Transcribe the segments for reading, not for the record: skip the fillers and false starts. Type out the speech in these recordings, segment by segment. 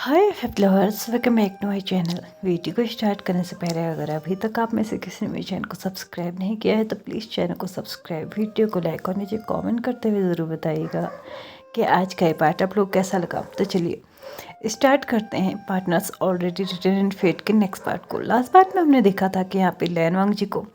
Hi fab lovers, welcome back to my channel. Video को start करने से पहले अगर अभी तक आप में से किसी ने मेरे चैनल को सब्सक्राइब नहीं किया है तो प्लीज़ चैनल को सब्सक्राइब, वीडियो को लाइक और नीचे कमेंट करते हुए ज़रूर बताइएगा कि आज का ये पार्ट आप लोग कैसा लगा। तो चलिए स्टार्ट करते हैं पार्टनर्स ऑलरेडी रिटर्न इन फेट के नेक्स्ट पार्ट को। लास्ट पार्ट में हमने देखा था कि यहाँ पे लैनवांग जी को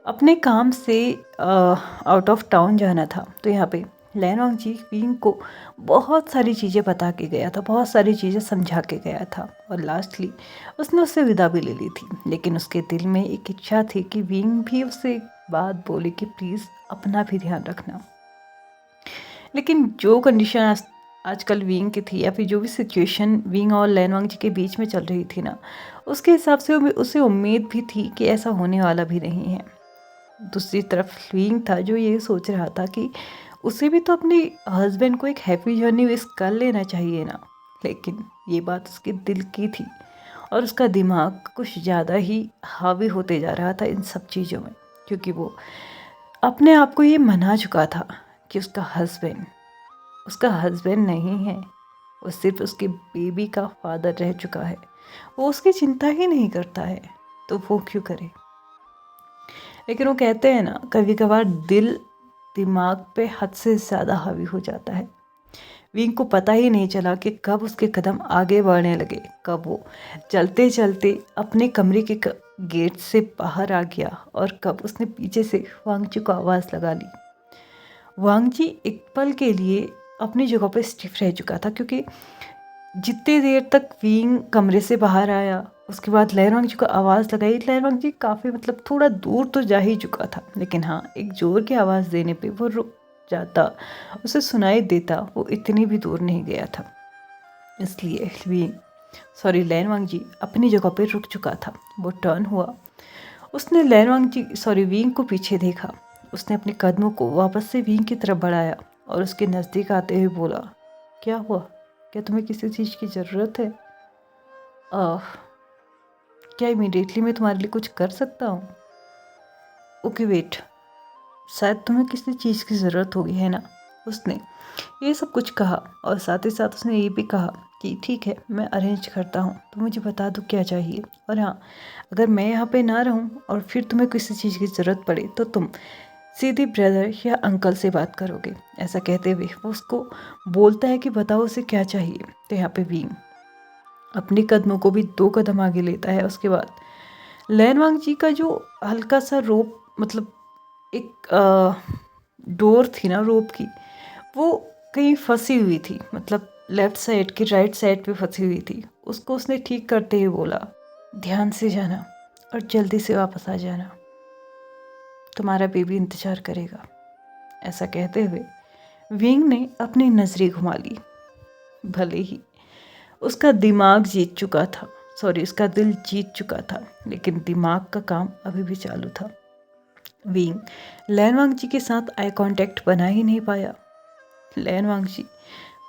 अपने काम से आउट ऑफ टाउन जाना था। तो यहाँ पे लैनवांग जी विंग को बहुत सारी चीज़ें बता के गया था, बहुत सारी चीज़ें समझा के गया था और लास्टली उसने उससे विदा भी ले ली थी। लेकिन उसके दिल में एक इच्छा थी कि विंग भी उससे एक बात बोले कि प्लीज़ अपना भी ध्यान रखना। लेकिन जो कंडीशन आजकल विंग की थी या फिर जो भी सिचुएशन विंग और लैनवांग जी के बीच में चल रही थी ना, उसके हिसाब से उसे उम्मीद भी थी कि ऐसा होने वाला भी नहीं है। दूसरी तरफ विंग था जो ये सोच रहा था कि उसे भी तो अपने हस्बैंड को एक हैप्पी जर्नी विश कर लेना चाहिए ना। लेकिन ये बात उसके दिल की थी और उसका दिमाग कुछ ज़्यादा ही हावी होते जा रहा था इन सब चीज़ों में, क्योंकि वो अपने आप को ये मना चुका था कि उसका हस्बैंड नहीं है, वो सिर्फ उसके बेबी का फादर रह चुका है। वो उसकी चिंता ही नहीं करता है तो वो क्यों करे। लेकिन वो कहते हैं ना, कभी कभार दिल दिमाग पे हद से ज़्यादा हावी हो जाता है। विंग को पता ही नहीं चला कि कब उसके कदम आगे बढ़ने लगे, कब वो चलते चलते अपने कमरे के गेट से बाहर आ गया और कब उसने पीछे से वांगची को आवाज़ लगा ली। वांगची एक पल के लिए अपनी जगह पर स्टिफ रह चुका था, क्योंकि जितनी देर तक विंग कमरे से बाहर आया उसके बाद लैनवांग जी को आवाज़ लगाई। लैनवांग जी काफ़ी थोड़ा दूर तो जा ही चुका था, लेकिन हाँ, एक ज़ोर की आवाज़ देने पे वो रुक जाता, उसे सुनाई देता। वो इतनी भी दूर नहीं गया था, इसलिए लैनवांग जी अपनी जगह पे रुक चुका था। वो टर्न हुआ, उसने विंग को पीछे देखा। उसने अपने कदमों को वापस से विंग की तरफ बढ़ाया और उसके नज़दीक आते हुए बोला, क्या हुआ? क्या तुम्हें किसी चीज़ की ज़रूरत है? क्या इमीडिएटली मैं तुम्हारे लिए कुछ कर सकता हूँ? ओके वेट, शायद तुम्हें किसी चीज़ की ज़रूरत होगी, है ना? उसने ये सब कुछ कहा और साथ ही साथ उसने ये भी कहा कि ठीक है, मैं अरेंज करता हूँ, तो मुझे बता दो क्या चाहिए। और हाँ, अगर मैं यहाँ पे ना रहूँ और फिर तुम्हें किसी चीज़ की ज़रूरत पड़े तो तुम सीधे ब्रदर या अंकल से बात करोगे। ऐसा कहते हुए वो उसको बोलता है कि बताओ उसे क्या चाहिए। तो यहाँ पे विंग अपने कदमों को भी 2 कदम आगे लेता है। उसके बाद लैनवांग जी का जो हल्का सा रोप, एक डोर थी ना रोप की, वो कहीं फंसी हुई थी, लेफ्ट साइड की राइट साइड पे फंसी हुई थी। उसको उसने ठीक करते हुए बोला, ध्यान से जाना और जल्दी से वापस आ जाना, तुम्हारा बेबी इंतज़ार करेगा। ऐसा कहते हुए विंग ने अपनी नज़रें घुमा ली। भले ही उसका दिल जीत चुका था, लेकिन दिमाग का काम अभी भी चालू था। विंग लैनवांग जी के साथ आई कांटेक्ट बना ही नहीं पाया। लैनवांग जी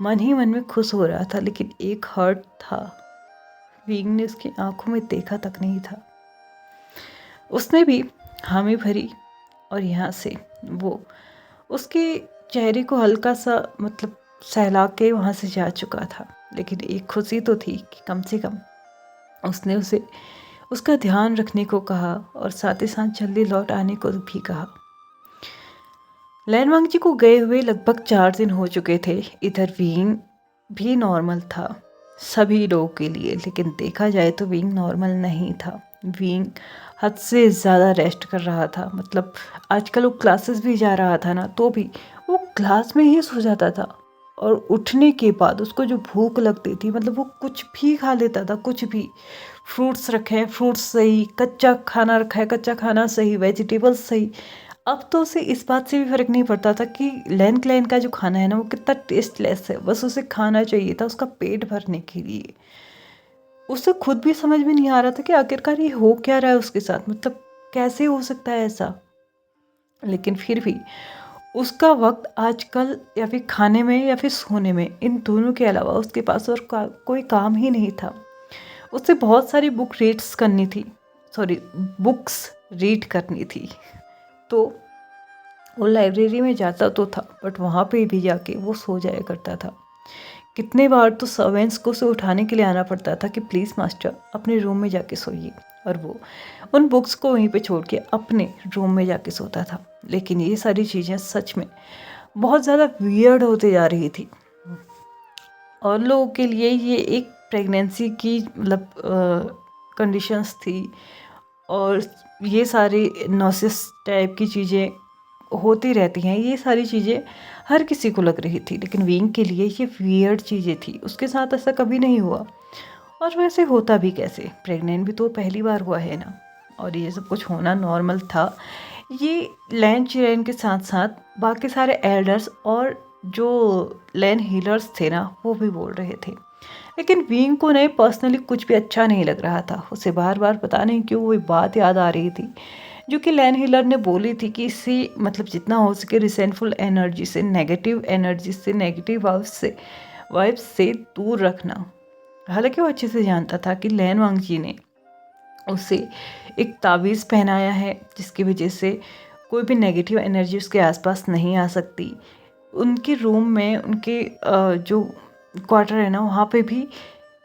मन ही मन में खुश हो रहा था, लेकिन एक हर्ट था। विंग ने उसकी आंखों में देखा तक नहीं था। उसने भी हामी भरी और यहाँ से वो उसके चेहरे को हल्का सा सहला के वहाँ से जा चुका था। लेकिन एक खुशी तो थी कि कम से कम उसने उसे उसका ध्यान रखने को कहा और साथ ही साथ जल्दी लौट आने को भी कहा। लैनवांग जी को गए हुए लगभग 4 दिन हो चुके थे। इधर विंग भी नॉर्मल था सभी लोगों के लिए, लेकिन देखा जाए तो विंग नॉर्मल नहीं था। विंग हद से ज़्यादा रेस्ट कर रहा था। आजकल वो क्लासेस भी जा रहा था ना, तो भी वो क्लास में ही सो जाता था और उठने के बाद उसको जो भूख लगती थी, वो कुछ भी खा लेता था, कुछ भी। फ्रूट्स रखे हैं, फ्रूट्स सही, कच्चा खाना रखा है, कच्चा खाना सही, वेजिटेबल्स सही। अब तो उसे इस बात से भी फ़र्क नहीं पड़ता था कि लैन क्लैन का जो खाना है ना, वो कितना टेस्टलेस है, बस उसे खाना चाहिए था उसका पेट भरने के लिए। उसे खुद भी समझ में नहीं आ रहा था कि आखिरकार ये हो क्या रहा है उसके साथ, कैसे हो सकता है ऐसा। लेकिन फिर भी उसका वक्त आजकल या फिर खाने में या फिर सोने में, इन दोनों के अलावा उसके पास और कोई काम ही नहीं था। उसे बहुत सारी बुक्स रीड करनी थी। तो वो लाइब्रेरी में जाता तो था, बट वहाँ पे भी जाके वो सो जाया करता था, कितने बार तो सर्वेंट्स को उसे उठाने के लिए आना पड़ता था कि प्लीज़ मास्टर अपने रूम में जाके सोइए, और वो उन बुक्स को वहीं पे छोड़ के अपने रूम में जाके सोता था। लेकिन ये सारी चीज़ें सच में बहुत ज़्यादा वियर्ड होते जा रही थी, और लोगों के लिए ये एक प्रेगनेंसी की मतलब कंडीशंस थी, और ये सारी नॉसिस टाइप की चीज़ें होती रहती हैं। ये सारी चीज़ें हर किसी को लग रही थी, लेकिन विंग के लिए ये वियर्ड चीज़ें थी। उसके साथ ऐसा कभी नहीं हुआ, और वैसे होता भी कैसे, प्रेग्नेंट भी तो पहली बार हुआ है ना, और ये सब कुछ होना नॉर्मल था। ये लैन चिरेन के साथ साथ बाकी सारे एल्डर्स और जो लैन हीलर्स थे ना, वो भी बोल रहे थे। लेकिन विंग को नहीं, पर्सनली कुछ भी अच्छा नहीं लग रहा था। उसे बार बार पता नहीं क्यों वही बात याद आ रही थी जो कि लैन हीलर ने बोली थी कि इसे मतलब जितना हो सके रिसेंटफुल एनर्जी से, नेगेटिव एनर्जी से, नेगेटिव वाइब्स से दूर रखना। हालांकि वो अच्छे से जानता था कि लैन वांग जी ने उसे एक ताबीज़ पहनाया है जिसकी वजह से कोई भी नेगेटिव एनर्जी उसके आसपास नहीं आ सकती। उनके रूम में, उनके जो क्वार्टर है ना, वहाँ पे भी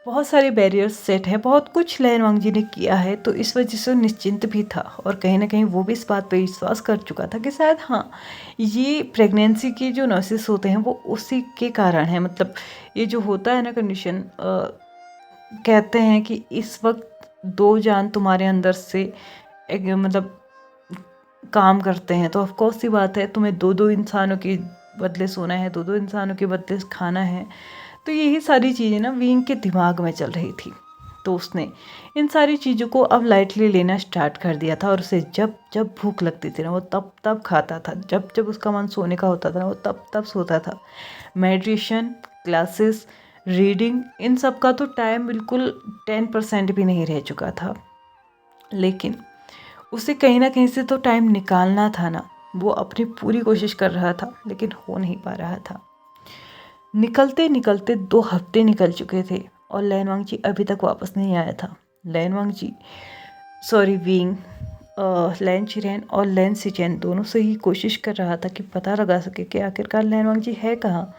बहुत सारे बैरियर्स सेट हैं। बहुत कुछ लैन वांग जी ने किया है, तो इस वजह से वो निश्चिंत भी था, और कहीं ना कहीं वो भी इस बात पे विश्वास कर चुका था कि शायद हाँ, ये प्रेगनेंसी के जो नर्सेस होते हैं वो उसी के कारण है। मतलब ये जो होता है ना कंडीशन, कहते हैं कि इस वक्त दो जान तुम्हारे अंदर से एक मतलब काम करते हैं, तो ऑफकोर्स सी बात है तुम्हें दो दो इंसानों के बदले सोना है, दो दो इंसानों के बदले खाना है। तो यही सारी चीज़ें ना विंग के दिमाग में चल रही थी, तो उसने इन सारी चीज़ों को अब लाइटली लेना स्टार्ट कर दिया था, और उसे जब जब भूख लगती थी ना, वो तब तब खाता था, जब जब उसका मन सोने का होता था ना, वो तब तब सोता था। मेडिटेशन क्लासेस, रीडिंग, इन सब का तो टाइम बिल्कुल 10% भी नहीं रह चुका था, लेकिन उसे कहीं ना कहीं से तो टाइम निकालना था ना। वो अपनी पूरी कोशिश कर रहा था, लेकिन हो नहीं पा रहा था। निकलते निकलते 2 हफ्ते निकल चुके थे, और लैन वांग जी अभी तक वापस नहीं आया था। लैन वांग जी, सॉरी विंग, लैन चिरेन और लैन सिचेन दोनों से ही कोशिश कर रहा था कि पता लगा सके कि आखिरकार लैन वांग जी है कहाँ,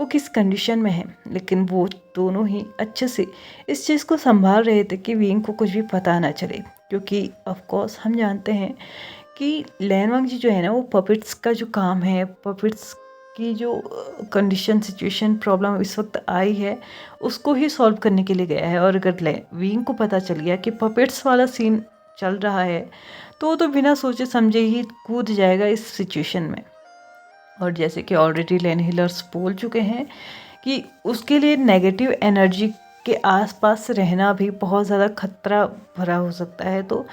वो किस कंडीशन में है। लेकिन वो दोनों ही अच्छे से इस चीज़ को संभाल रहे थे कि विंग को कुछ भी पता ना चले, क्योंकि ऑफकोर्स हम जानते हैं कि लैन वांग जी जो है ना, वो पपेट्स का जो काम है, पपेट्स की जो कंडीशन, सिचुएशन, प्रॉब्लम इस वक्त आई है, उसको ही सॉल्व करने के लिए गया है। और अगर विंग को पता चल गया कि पपेट्स वाला सीन चल रहा है, तो वो तो बिना सोचे समझे ही कूद जाएगा इस सिचुएशन में। और जैसे कि ऑलरेडी लैन हीलर्स बोल चुके हैं कि उसके लिए नेगेटिव एनर्जी के आसपास रहना भी बहुत ज़्यादा खतरा भरा हो सकता है, तो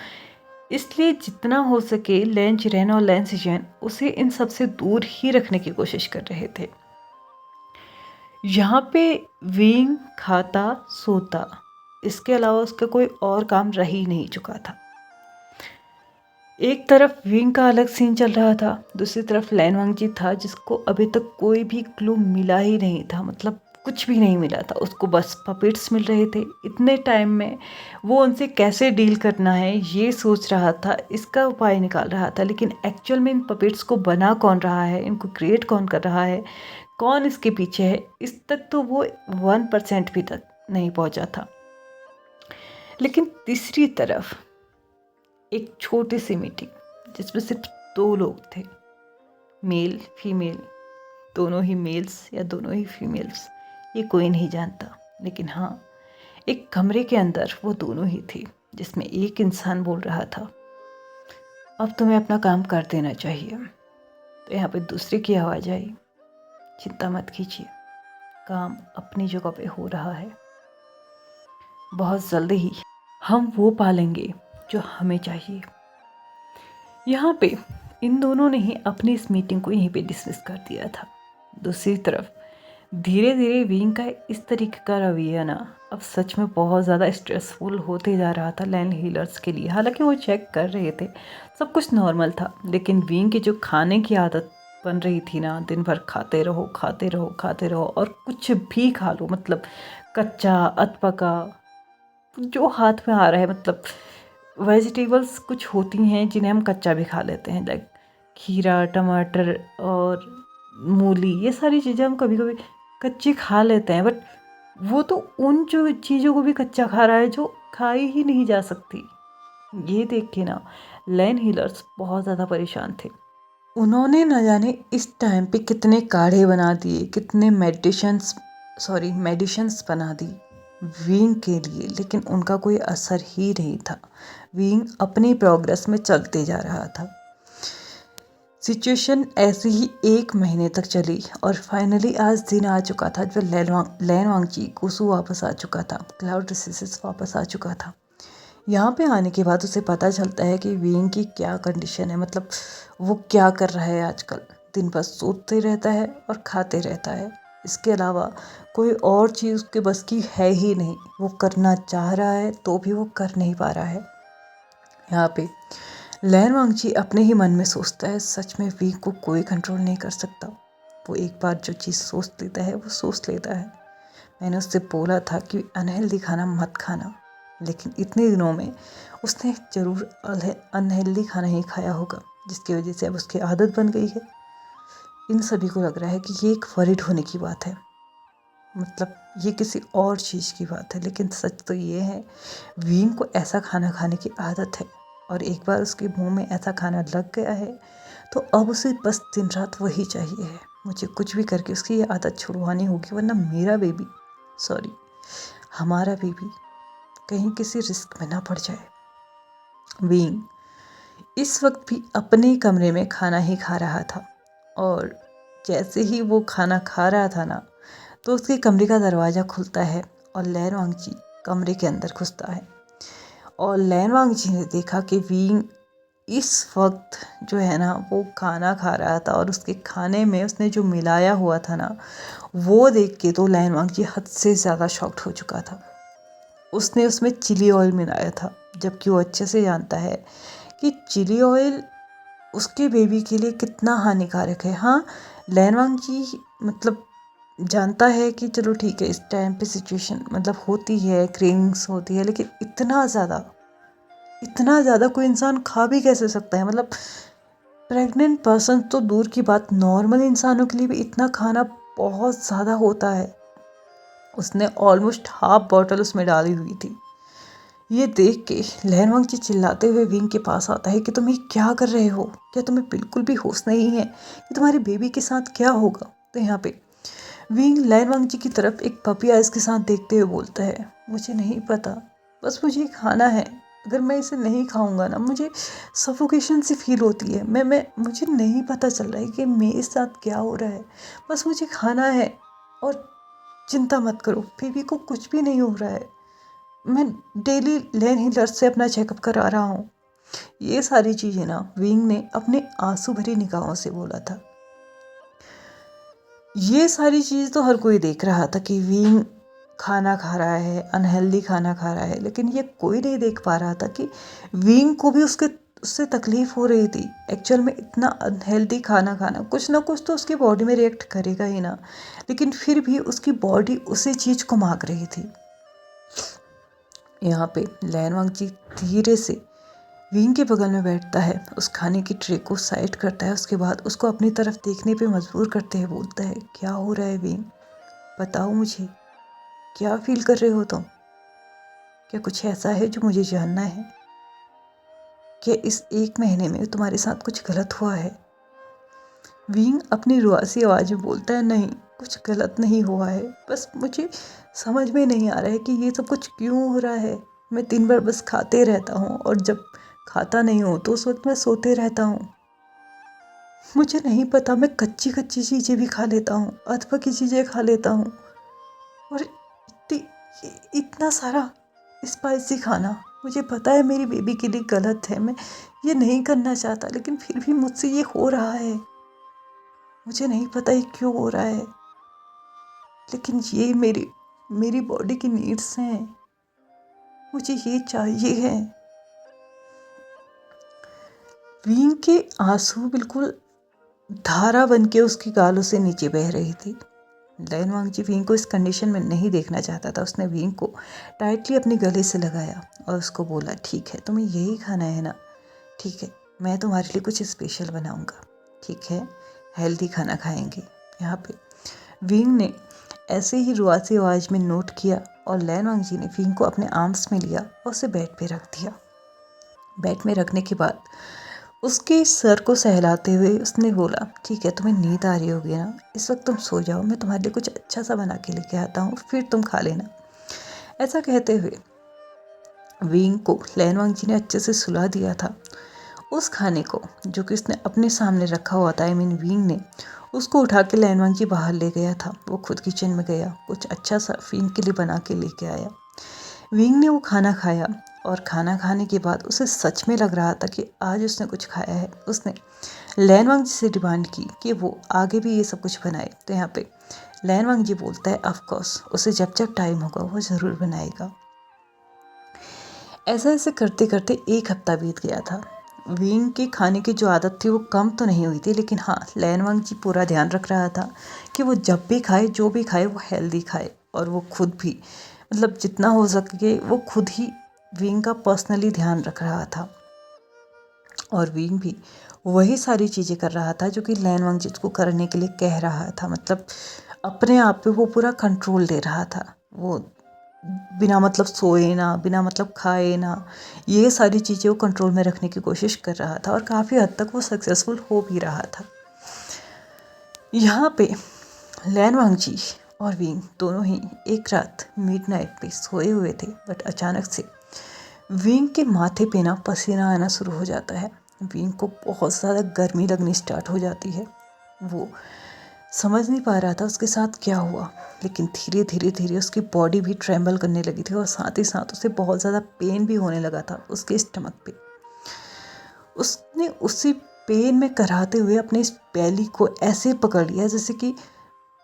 इसलिए जितना हो सके लैन चिरेन और लैन सिचेन उसे इन सब से दूर ही रखने की कोशिश कर रहे थे। यहाँ पे विंग खाता सोता, इसके अलावा उसका कोई और काम रह ही नहीं चुका था। एक तरफ विंग का अलग सीन चल रहा था, दूसरी तरफ लैन वांग जी था जिसको अभी तक कोई भी क्लू मिला ही नहीं था। मतलब कुछ भी नहीं मिला था उसको, बस पपेट्स मिल रहे थे। इतने टाइम में वो उनसे कैसे डील करना है ये सोच रहा था, इसका उपाय निकाल रहा था। लेकिन एक्चुअल में इन पपेट्स को बना कौन रहा है, इनको क्रिएट कौन कर रहा है, कौन इसके पीछे है, इस तक तो वो 1% भी तक नहीं पहुंचा था। लेकिन तीसरी तरफ एक छोटी सी मीटिंग जिसमें सिर्फ 2 लोग थे, मेल फीमेल, दोनों ही मेल्स या दोनों ही फीमेल्स, ये कोई नहीं जानता। लेकिन हाँ, एक कमरे के अंदर वो दोनों ही थे, जिसमें एक इंसान बोल रहा था, अब तुम्हें अपना काम कर देना चाहिए। तो यहाँ पे दूसरे की आवाज़ आई, चिंता मत कीजिए, काम अपनी जगह पे हो रहा है, बहुत जल्दी ही हम वो पालेंगे जो हमें चाहिए। यहाँ पे इन दोनों ने ही अपनी इस मीटिंग को यहीं पे डिसमिस कर दिया था। दूसरी तरफ धीरे धीरे विंग का इस तरीके का रवैया ना अब सच में बहुत ज़्यादा स्ट्रेसफुल होते जा रहा था लैंड हीलर्स के लिए। हालांकि वो चेक कर रहे थे, सब कुछ नॉर्मल था, लेकिन विंग की जो खाने की आदत बन रही थी ना, दिन भर खाते रहो खाते रहो खाते रहो, और कुछ भी खा लो, मतलब कच्चा अधपका जो हाथ में आ रहा है। मतलब वेजिटेबल्स कुछ होती हैं जिन्हें हम कच्चा भी खा लेते हैं, लाइक खीरा, टमाटर और मूली, ये सारी चीज़ें हम कभी कभी कच्ची खा लेते हैं, बट वो तो उन जो चीज़ों को भी कच्चा खा रहा है जो खाई ही नहीं जा सकती। ये देख के ना लैन हीलर्स बहुत ज़्यादा परेशान थे। उन्होंने न जाने इस टाइम पे कितने काढ़े बना दिए, कितने मेडिसिन्स बना दी विंग के लिए, लेकिन उनका कोई असर ही नहीं था। विंग अपनी प्रोग्रेस में चलते जा रहा था। सिचुएशन ऐसे ही 1 महीने तक चली और फाइनली आज दिन आ चुका था जब लैन वांगची कुसु वापस आ चुका था, क्लाउड रिसेसिस वापस आ चुका था। यहाँ पे आने के बाद उसे पता चलता है कि विंग की क्या कंडीशन है, मतलब वो क्या कर रहा है आजकल। दिन भर सोते रहता है और खाते रहता है, इसके अलावा कोई और चीज़ उसके बस की है ही नहीं। वो करना चाह रहा है तो भी वो कर नहीं पा रहा है। यहाँ पे लैन वांगची अपने ही मन में सोचता है, सच में विंग को कोई कंट्रोल नहीं कर सकता। वो एक बार जो चीज़ सोच लेता है वो सोच लेता है। मैंने उससे बोला था कि अनहेल्दी खाना मत खाना, लेकिन इतने दिनों में उसने ज़रूर अनहेल्दी खाना ही खाया होगा, जिसकी वजह से अब उसकी आदत बन गई है। इन सभी को लग रहा है कि ये एक वरिड होने की बात है, मतलब ये किसी और चीज़ की बात है, लेकिन सच तो ये है विंग को ऐसा खाना खाने की आदत है और एक बार उसके मुंह में ऐसा खाना लग गया है तो अब उसे बस दिन रात वही चाहिए है। मुझे कुछ भी करके उसकी ये आदत छुड़वानी होगी, वरना मेरा बेबी, सॉरी हमारा बेबी कहीं किसी रिस्क में ना पड़ जाए। विंग इस वक्त भी अपने कमरे में खाना ही खा रहा था और जैसे ही वो खाना खा रहा था ना, तो उसके कमरे का दरवाज़ा खुलता है और लैन वांगची कमरे के अंदर घुसता है। और लैन वांगची ने देखा कि विंग इस वक्त जो है ना वो खाना खा रहा था और उसके खाने में उसने जो मिलाया हुआ था ना, वो देख के तो लैन वांगची हद से ज़्यादा शॉक्ड हो चुका था। उसने उसमें चिली ऑयल मिलाया था, जबकि वो अच्छे से जानता है कि चिली ऑयल उसके बेबी के लिए कितना हानिकारक है। हाँ, लैन वांगची मतलब जानता है कि चलो ठीक है, इस टाइम पे सिचुएशन मतलब होती है, क्रेविंग्स होती है, लेकिन इतना ज़्यादा कोई इंसान खा भी कैसे सकता है। मतलब प्रेग्नेंट पर्सन तो दूर की बात, नॉर्मल इंसानों के लिए भी इतना खाना बहुत ज़्यादा होता है। उसने ऑलमोस्ट हाफ बॉटल उसमें डाली हुई थी। ये देख के लैन वांगची चिल्लाते हुए विंग के पास आता है कि तुम ये क्या कर रहे हो, क्या तुम्हें बिल्कुल भी होश नहीं है कि तुम्हारे बेबी के साथ क्या होगा। तो यहाँ पे विंग लैन वांगची की तरफ एक पपी आइज के साथ देखते हुए बोलता है, मुझे नहीं पता, बस मुझे खाना है। अगर मैं इसे नहीं खाऊंगा ना, मुझे सफोकेशन सी फील होती है। मुझे नहीं पता चल रहा है कि मेरे साथ क्या हो रहा है, बस मुझे खाना है। और चिंता मत करो, बेबी को कुछ भी नहीं हो रहा है। मैं डेली लैन हीलर से अपना चेकअप करा रहा हूँ। ये सारी चीज़ें ना विंग ने अपने आंसू भरी निगाहों से बोला था। ये सारी चीज़ तो हर कोई देख रहा था कि विंग खाना खा रहा है, अनहेल्दी खाना खा रहा है, लेकिन ये कोई नहीं देख पा रहा था कि विंग को भी उससे तकलीफ़ हो रही थी। एक्चुअल में इतना अनहेल्दी खाना खाना कुछ ना कुछ तो उसकी बॉडी में रिएक्ट करेगा ही ना, लेकिन फिर भी उसकी बॉडी उसी चीज़ को मांग रही थी। यहाँ पे लैन वांगची धीरे से विंग के बगल में बैठता है, उस खाने की ट्रे को साइड करता है, उसके बाद उसको अपनी तरफ देखने पे मजबूर करते हुए बोलता है, क्या हो रहा है विंग, बताओ मुझे, क्या फील कर रहे हो तुम? क्या कुछ ऐसा है जो मुझे जानना है? क्या इस 1 महीने में तुम्हारे साथ कुछ गलत हुआ है? विंग अपनी रुआसी आवाज़ में बोलता है, नहीं, कुछ गलत नहीं हुआ है, बस मुझे समझ में नहीं आ रहा है कि ये सब कुछ क्यों हो रहा है। मैं दिन भर बस खाते रहता हूँ और जब खाता नहीं हूँ तो उस वक्त मैं सोते रहता हूँ। मुझे नहीं पता, मैं कच्ची कच्ची चीज़ें भी खा लेता हूँ, अधपकी चीज़ें खा लेता हूँ, और इतना सारा स्पाइसी खाना। मुझे पता है मेरी बेबी के लिए गलत है, मैं ये नहीं करना चाहता, लेकिन फिर भी मुझसे ये हो रहा है। मुझे नहीं पता ये क्यों हो रहा है, लेकिन ये मेरी बॉडी की नीड्स हैं, मुझे ये चाहिए है। विंग के आंसू बिल्कुल धारा बन के उसकी गालों से नीचे बह रही थी। लैन वांगची विंग को इस कंडीशन में नहीं देखना चाहता था। उसने विंग को टाइटली अपने गले से लगाया और उसको बोला, ठीक है, तुम्हें यही खाना है ना, ठीक है, मैं तुम्हारे लिए कुछ स्पेशल बनाऊंगा, ठीक है, हेल्दी खाना खाएंगे। यहाँ पे विंग ने ऐसे ही रुआसी आवाज़ में नोट किया और लैन वांगजी ने विंग को अपने आर्म्स में लिया और उसे बेड पे रख दिया। बेड में रखने के बाद उसके सर को सहलाते हुए उसने बोला, ठीक है, तुम्हें नींद आ रही होगी ना, इस वक्त तुम सो जाओ, मैं तुम्हारे लिए कुछ अच्छा सा बना के लेके आता हूँ, फिर तुम खा लेना। ऐसा कहते हुए विंग को लैन वांगजी ने अच्छे से सुला दिया था। उस खाने को जो कि उसने अपने सामने रखा हुआ था, विंग ने उसको उठा के लैन वांगजी बाहर ले गया था। वो खुद किचन में गया, कुछ अच्छा सा विंग के लिए बना के लेके आया। विंग ने वो खाना खाया और खाना खाने के बाद उसे सच में लग रहा था कि आज उसने कुछ खाया है। उसने लैन वांगजी से डिमांड की कि वो आगे भी ये सब कुछ बनाए। तो यहाँ पे लैन वांगजी बोलता है ऑफकोर्स, उसे जब जब टाइम होगा वो ज़रूर बनाएगा। ऐसा ऐसे करते करते 1 हफ्ता बीत गया था। विंग के खाने की जो आदत थी वो कम तो नहीं हुई थी, लेकिन हाँ, लैन वांगजी पूरा ध्यान रख रहा था कि वो जब भी खाए, जो भी खाए, वो हेल्दी खाए। और वो खुद भी मतलब जितना हो सके वो खुद ही विंग का पर्सनली ध्यान रख रहा था। और विंग भी वही सारी चीज़ें कर रहा था जो कि लैन वांगजी को करने के लिए कह रहा था। मतलब अपने आप पे वो पूरा कंट्रोल ले रहा था। वो बिना मतलब सोए ना, बिना मतलब खाए ना, ये सारी चीज़ें वो कंट्रोल में रखने की कोशिश कर रहा था और काफ़ी हद तक वो सक्सेसफुल हो भी रहा था। यहाँ पे लैन वांगजी और विंग दोनों ही एक रात मिडनाइट पे सोए हुए थे, बट अचानक से विंग के माथे पे ना पसीना आना शुरू हो जाता है। विंग को बहुत ज़्यादा गर्मी लगनी स्टार्ट हो जाती है। वो समझ नहीं पा रहा था उसके साथ क्या हुआ, लेकिन धीरे धीरे धीरे उसकी बॉडी भी ट्रेम्बल करने लगी थी और साथ ही साथ उसे बहुत ज़्यादा पेन भी होने लगा था उसके स्टमक पे। उसने उसी पेन में कराते हुए अपने इस बैली को ऐसे पकड़ लिया जैसे कि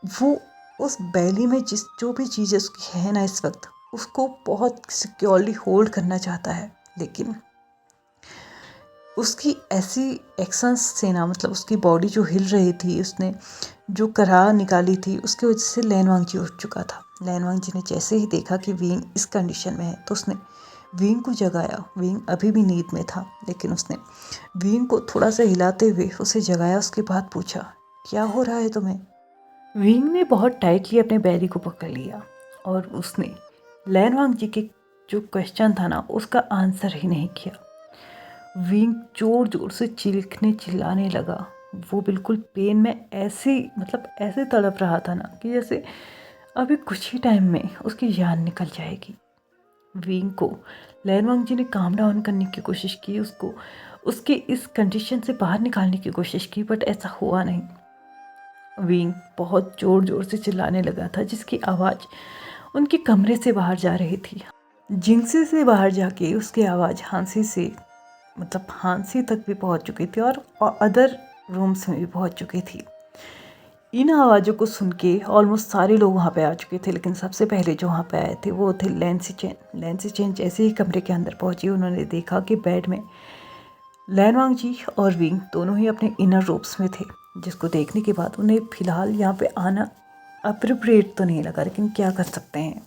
वो उस बैली में जो भी चीज़ें उसकी है ना इस वक्त, उसको बहुत सिक्योरली होल्ड करना चाहता है। लेकिन उसकी ऐसी एक्शंस से ना, मतलब उसकी बॉडी जो हिल रही थी, उसने जो कराह निकाली थी, उसकी वजह से लैन वांगजी उठ चुका था। लैन वांगजी ने जैसे ही देखा कि विंग इस कंडीशन में है तो उसने विंग को जगाया। विंग अभी भी नींद में था, लेकिन उसने विंग को थोड़ा सा हिलाते हुए उसे जगाया। उसके बाद पूछा, क्या हो रहा है तुम्हें? विंग ने बहुत टाइटली अपने बैरी को पकड़ लिया और उसने लैन वांगजी के जो क्वेश्चन था ना उसका आंसर ही नहीं किया। विंग जोर जोर से चीखने चिल्लाने लगा। वो बिल्कुल पेन में ऐसे तड़प रहा था ना कि जैसे अभी कुछ ही टाइम में उसकी जान निकल जाएगी। विंग को लैन वांगजी ने काम डाउन करने की कोशिश की, उसको उसके इस कंडीशन से बाहर निकालने की कोशिश की, बट ऐसा हुआ नहीं। विंग बहुत ज़ोर ज़ोर से चिल्लाने लगा था, जिसकी आवाज़ उनके कमरे से बाहर जा रही थी। जिंगसी से बाहर जाके उसकी आवाज़ हांसी तक भी पहुंच चुकी थी और अदर रूम्स में भी पहुंच चुकी थी। इन आवाज़ों को सुन के ऑलमोस्ट सारे लोग वहाँ पे आ चुके थे, लेकिन सबसे पहले जो वहाँ पे आए थे वो थे लैंसी चेन जैसे ही कमरे के अंदर पहुँची, उन्होंने देखा कि बेड में लैन वांगजी और विंग दोनों ही अपने इनर रोब्स में थे, जिसको देखने के बाद उन्हें फ़िलहाल यहाँ पे आना अप्रोप्रिएट तो नहीं लगा, लेकिन क्या कर सकते हैं,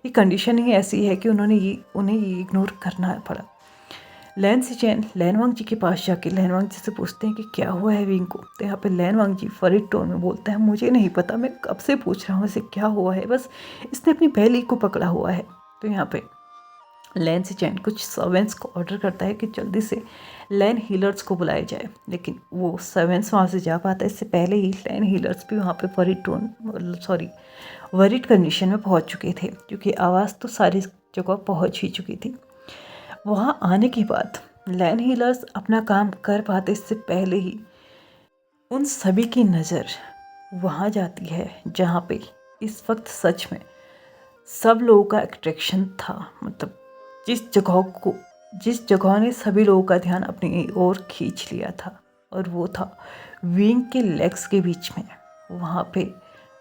ये कंडीशन ही ऐसी है कि उन्हें ये इग्नोर करना पड़ा। लैन वांगजी के पास जाके लैन वांगजी से पूछते हैं कि क्या हुआ है विंग को। तो यहाँ पे लैन वांगजी फरीड टोन में बोलता है, मुझे नहीं पता, मैं कब से पूछ रहा हूँ इसे क्या हुआ है, बस इसने अपनी बैली को पकड़ा हुआ है। तो यहाँ पे लैन सिचेन कुछ सर्वेंट्स को ऑर्डर करता है कि जल्दी से लैन हीलर्स को बुलाया जाए, लेकिन वो सर्वेंट्स वहाँ से जा पाता है इससे पहले ही लैन हीलर्स भी वहाँ पे वरिड कंडीशन में पहुँच चुके थे, क्योंकि आवाज़ तो सारी जगह पहुँच ही चुकी थी। वहाँ आने के बाद लैन हीलर्स अपना काम कर पाते इससे पहले ही उन सभी की नज़र वहाँ जाती है जहाँ पे इस वक्त सच में सब लोगों का अट्रैक्शन था। मतलब जिस जगह ने सभी लोगों का ध्यान अपनी ओर खींच लिया था, और वो था विंग के लेग्स के बीच में। वहाँ पे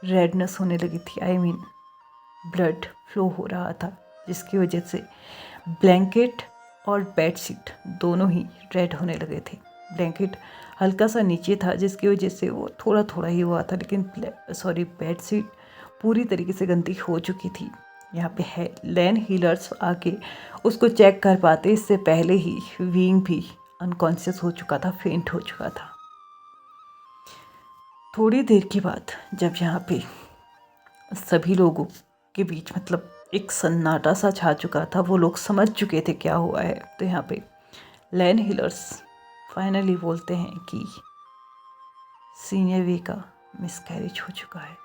रेडनेस होने लगी थी, ब्लड फ्लो हो रहा था, जिसकी वजह से ब्लैंकेट और बेडशीट दोनों ही रेड होने लगे थे। ब्लैंकेट हल्का सा नीचे था जिसकी वजह से वो थोड़ा थोड़ा ही हुआ था, लेकिन बेडशीट पूरी तरीके से गंदी हो चुकी थी। यहाँ पे है लैन हीलर्स आके उसको चेक कर पाते इससे पहले ही विंग भी अनकॉन्शियस हो चुका था, फेंट हो चुका था। थोड़ी देर के बाद जब यहाँ पे सभी लोगों के बीच मतलब एक सन्नाटा सा छा चुका था। वो लोग समझ चुके थे क्या हुआ है। तो यहाँ पे लैन हिलर्स फाइनली बोलते हैं कि सीनियर वी का मिसकैरेज हो चुका है।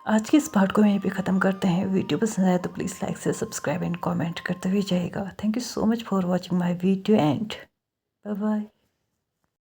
आज के इस पार्ट को यहीं पे ख़त्म करते हैं। वीडियो पसंद आए तो प्लीज़ लाइक से सब्सक्राइब एंड कमेंट करते हुए जाइएगा। Thank you so much for watching my video and bye bye.